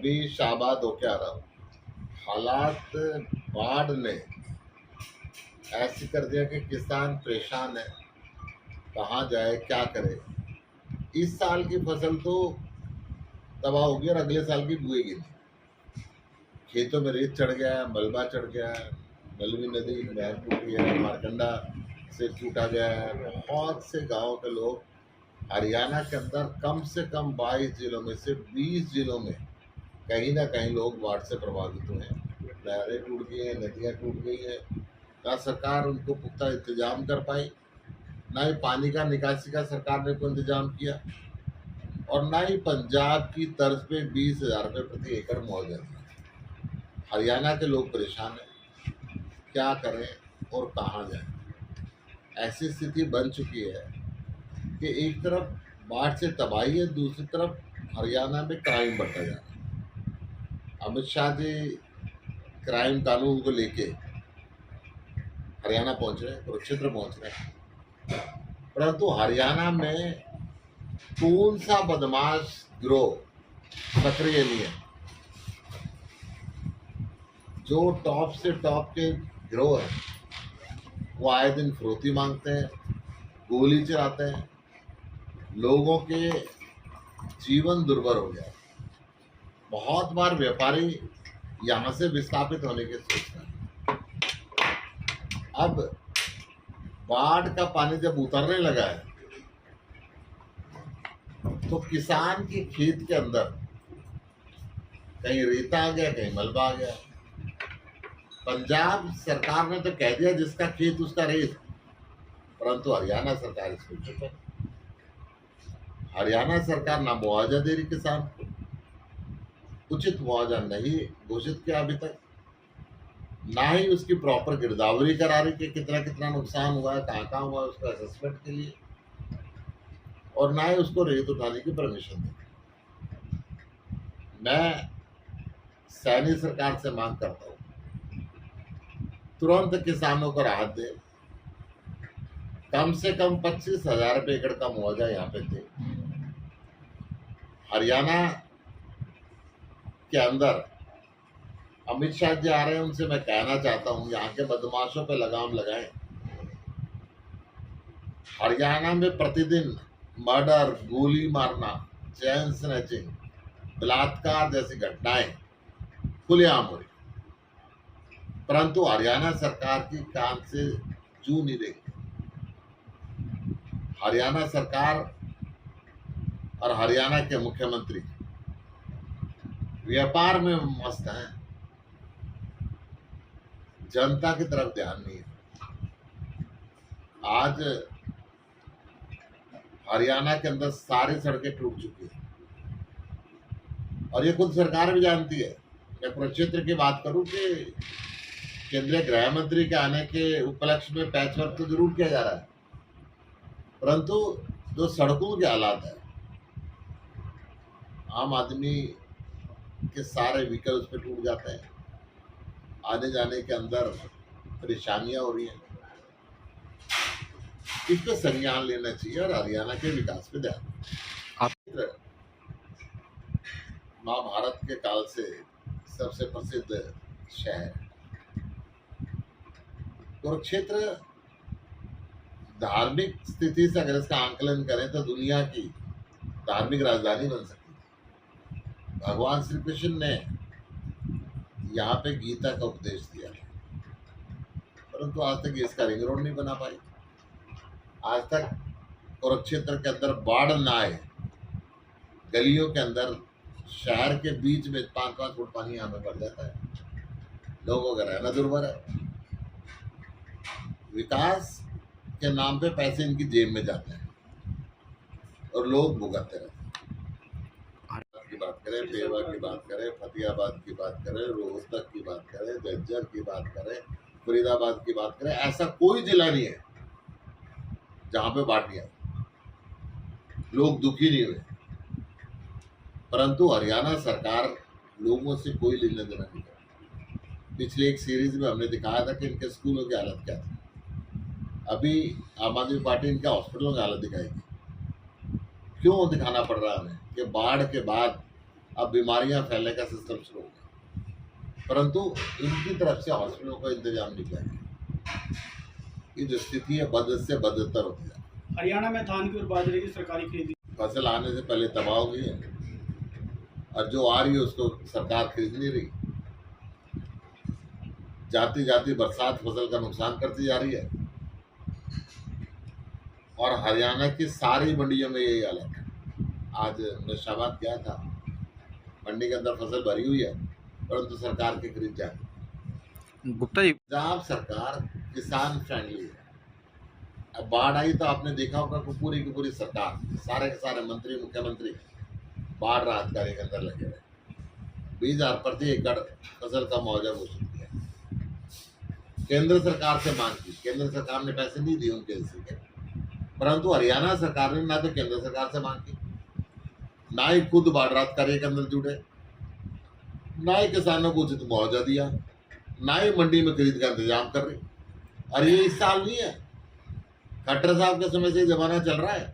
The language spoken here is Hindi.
अभी शाहबाद होके आ रहा हूँ। हालात बाढ़ ने ऐसे कर दिया कि किसान परेशान है, कहाँ जाए क्या करे। इस साल की फसल तो तबाह होगी और अगले साल की बुएगी नहीं। खेतों में रेत चढ़ गया है, मलबा चढ़ गया है, मलबी नदी नहर टूटी है, मारकंडा से टूटा गया है। बहुत से गांव के लोग हरियाणा के अंदर कम से कम 22 जिलों में से 20 जिलों में कहीं ना कहीं लोग बाढ़ से प्रभावित हुए हैं। नहरें टूट गई हैं, नदियाँ टूट गई हैं। ना सरकार उनको पुख्ता इंतजाम कर पाई, ना ही पानी का निकासी का सरकार ने कोई इंतजाम किया, और ना ही पंजाब की तर्ज पे 20,000 रुपये प्रति एकड़ मुआवजा दिया। हरियाणा के लोग परेशान हैं, क्या करें और कहाँ जाएं। ऐसी स्थिति बन चुकी है कि एक तरफ बाढ़ से तबाही है, दूसरी तरफ हरियाणा में क्राइम बढ़ता जा रहा है। अमित शाह जी क्राइम कानून को लेके हरियाणा पहुंच रहे हैं, कुरुक्षेत्र पहुंच रहे हैं, परंतु हरियाणा में कौन सा बदमाश गिरोह सक्रिय नहीं है। जो टॉप से टॉप के गिरोह है वो आए दिन फिरौती मांगते हैं, गोली चलाते हैं, लोगों के जीवन दुर्भर हो गया। बहुत बार व्यापारी यहाँ से विस्थापित होने की सोचते हैं। अब बाढ़ का पानी जब उतरने लगा है तो किसान के खेत के अंदर कहीं रेता आ गया, कहीं मलबा आ गया। पंजाब सरकार ने तो कह दिया जिसका खेत उसका रेत, परंतु हरियाणा सरकार इसको चुप है। हरियाणा सरकार ना मुआवजा दे रही किसान को, उचित मुआवजा नहीं घोषित किया अभी तक, ना ही उसकी प्रॉपर गिरदावरी करा रही कि कितना कितना नुकसान हुआ है, कहाँ कहाँ हुआ है उसका असेसमेंट के लिए, और ना ही उसको रेत उठाने की परमिशन दे। मैं सैनी सरकार से मांग करता हूँ तुरंत किसानों को राहत दे, कम से कम 25,000 रुपये एकड़ का मुआवजा यहाँ पे दे। हरियाणा के अंदर अमित शाह जी आ रहे हैं, उनसे मैं कहना चाहता हूँ यहाँ के बदमाशों पे लगाम लगाएं। हरियाणा में प्रतिदिन मर्डर, गोली मारना, चैन स्नैचिंग, बलात्कार जैसी घटनाएं खुलेआम हो रही, परंतु हरियाणा सरकार की कान से जू नहीं देखती। हरियाणा सरकार और हरियाणा के मुख्यमंत्री व्यापार में मस्त हैं, जनता की तरफ ध्यान नहीं है। आज हरियाणा के अंदर सारी सड़कें टूट चुकी है और ये खुद सरकार भी जानती है। मैं कुरुक्षेत्र की बात करूं कि केंद्रीय गृह मंत्री के आने के उपलक्ष्य में पैच वर्क तो जरूर किया जा रहा है, परंतु जो सड़कों के हालात है, आम आदमी के सारे व्हीकल उस पर टूट जाते हैं, आने जाने के अंदर परेशानियां हो रही हैं। इस पर संज्ञान लेना चाहिए और हरियाणा के विकास पे ध्यान। महाभारत के काल से सबसे प्रसिद्ध शहर कुरुक्षेत्र धार्मिक स्थिति से अगर इसका आंकलन करें तो दुनिया की धार्मिक राजधानी बन सकती है। भगवान श्री कृष्ण ने यहाँ पे गीता का उपदेश दिया, परंतु आज तक इसका रिंग रोड नहीं बना पाई। आज तक कुरुक्षेत्र के अंदर बाढ़ ना आए, गलियों के अंदर शहर के बीच में 5-5 फुट पानी यहाँ में भर जाता है, लोगों का रहना दुर्भर है। विकास के नाम पे पैसे इनकी जेब में जाते हैं और लोग भुगतते रहते हैं। की बात करें, पेवा की बात करें, फतेहाबाद की बात करें, रोहतक की बात करें, झज्जर की बात करें, फरीदाबाद की बात करें, ऐसा कोई जिला नहीं है जहां पे बाढ़ नहीं आई, लोग दुखी नहीं हुए। परंतु हरियाणा सरकार लोगों से कोई लेना देना नहीं करती। पिछले एक सीरीज में हमने दिखाया था कि इनके स्कूलों की हालत क्या थी। अभी आम आदमी पार्टी इनके हॉस्पिटलों की हालत दिखाएगी। क्यों दिखाना पड़ रहा है हमें कि बाढ़ के बाद अब बीमारियां फैलने का सिस्टम शुरू हो गया, परंतु इनकी तरफ से हॉस्पिटलों को इंतजाम नहीं किया गया। ये जो स्थिति है बद से बदतर होती है। हरियाणा में धान की और बाजरे की सरकारी खरीदी फसल आने से पहले तबाह हो गई है, और जो आ रही है उसको सरकार खरीद नहीं रही। जाती जाती बरसात फसल का नुकसान करती जा रही है, और हरियाणा की सारी मंडियों में यही हालत है। आज नशाबाद गया था, मंडी के अंदर फसल भरी हुई है, परंतु सरकार की खरीद जाती। गुप्ता जी, पंजाब सरकार किसान फ्रेंडली है। अब बाढ़ आई तो आपने देखा होगा कि पूरी की पूरी सरकार, सारे के सारे मंत्री, मुख्यमंत्री बाढ़ राहत कार्य के अंदर लगे रहे। 20,000 प्रति एकड़ फसल का मुआवजा घोषित किया। केंद्र सरकार से मांग की, केंद्र सरकार ने पैसे नहीं दिए उनके हिस्से के, परंतु हरियाणा सरकार ने ना तो केंद्र सरकार से मांग की, ना ही खुद बाढ़ राहत कार्य के अंदर जुड़े, ना ही किसानों को उचित मुआवजा दिया, ना ही मंडी में खरीद का इंतजाम कर रही। और ये इस साल नहीं है, खट्टर साहब के समय से जमाना चल रहा है।